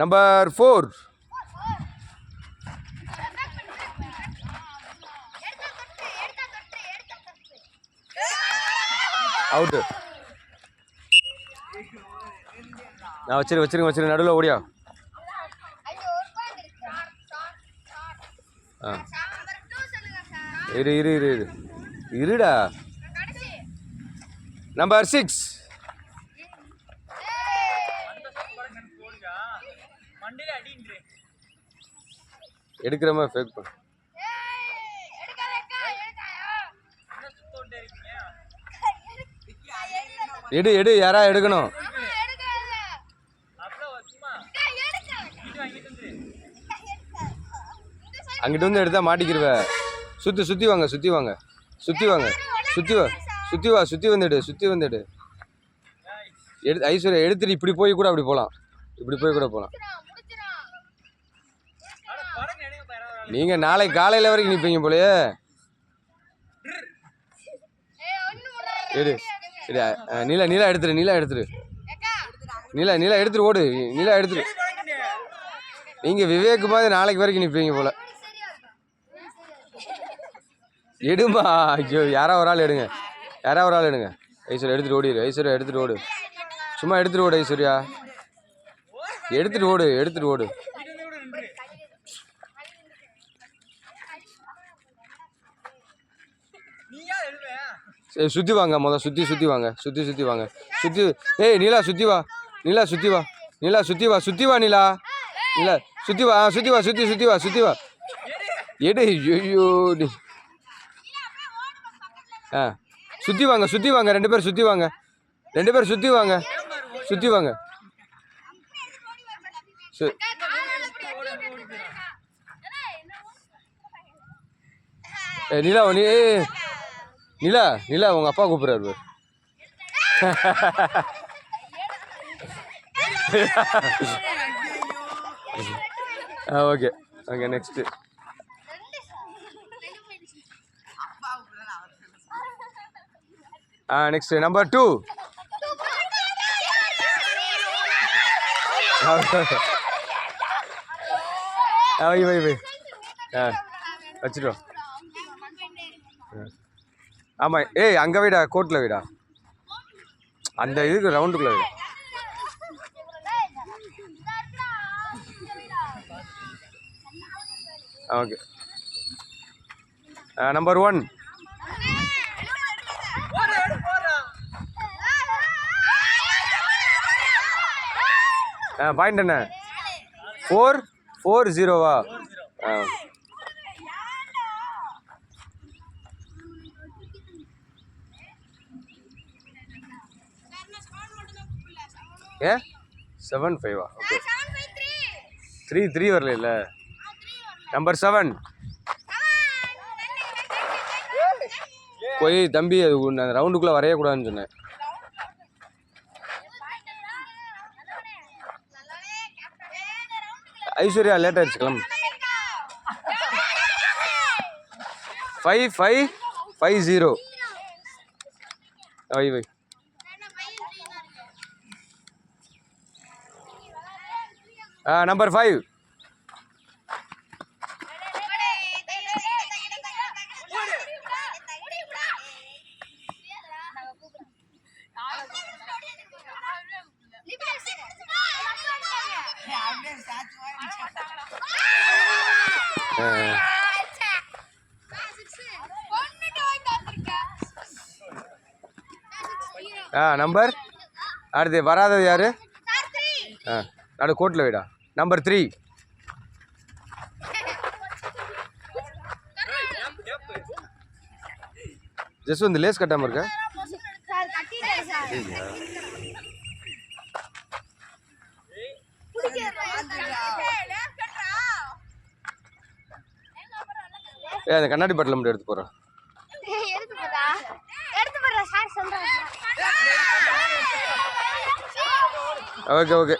Number 4. Out. நான் வச்சிருங்க நடுவில் ஓடியா. இருடா. நம்பர் 6. எடுக்கிற மாதிரி ஃபேக் பண்ணு. எடு யாரா எடுக்கணும். அங்கிட்டு வந்து எடுத்தா மாட்டிக்கிருவ. சுத்தி வந்துடு. ஐஸ்வர்யா எடுத்துட்டு இப்படி போய் கூட அப்படி போகலாம். நீங்க நாளைக்கு காலையில வரைக்கும் நிற்பீங்க போலயே. நீலா எடுத்துரு. ஓடு. நீங்க விவேக் மாதிரி நாளைக்கு வரைக்கும் நிற்பீங்க போல. எடுமா. ஐயோ, யாரா ஒரு ஆள் எடுங்க. ஐஸ்வர்யா எடுத்துட்டு ஓடு. சும்மா எடுத்துட்டு ஓடு ஐஸ்வர்யா. எடுத்துட்டு ஓடு. சுத்தி வாங்க. சுத்தி வாங்க. ஏய் நீலா சுத்தி வா. நீலா சுத்தி வா. நீலா சுத்தி வா. சுத்தி வா. எடு. ஐயோ. சுத்தி வாங்க. 2 பேர் சுத்தி வாங்க. நீலா உங்க அப்பா கூப்பிடுறாரு. Okay next. Next number 2. வை. வச்சிட்டோம். ஆமா. ஏய் அங்க வைடா, கோர்ட்ல வைடா. அந்த இதுக்கு ரவுண்டுக்குள்ள வைடா. ஓகே. நம்பர் 1. பாயிண்ட் என்ன? 4-0வா? ஏ 7-5வா? ஓகே. 3 வரல. நம்பர் 7. போய் தம்பி அது ரவுண்டுக்குள்ள வரையக்கூடாதுன்னு சொன்னேன். ஐஸ்வர்யா லேட் ஆயிடுச்சு, கிளம்பு. 5-0. வை. நம்பர் 5. நம்பர் அடுத்து வராதது யாரு? நடு கோட்டில் வைடா. நம்பர் 3. ஜஸ்ட் வந்து லேஸ் கட்டாமல் இருக்க. அந்த கண்ணாடி பாட்டில் மட்டும் எடுத்து போகிறேன். ஓகே.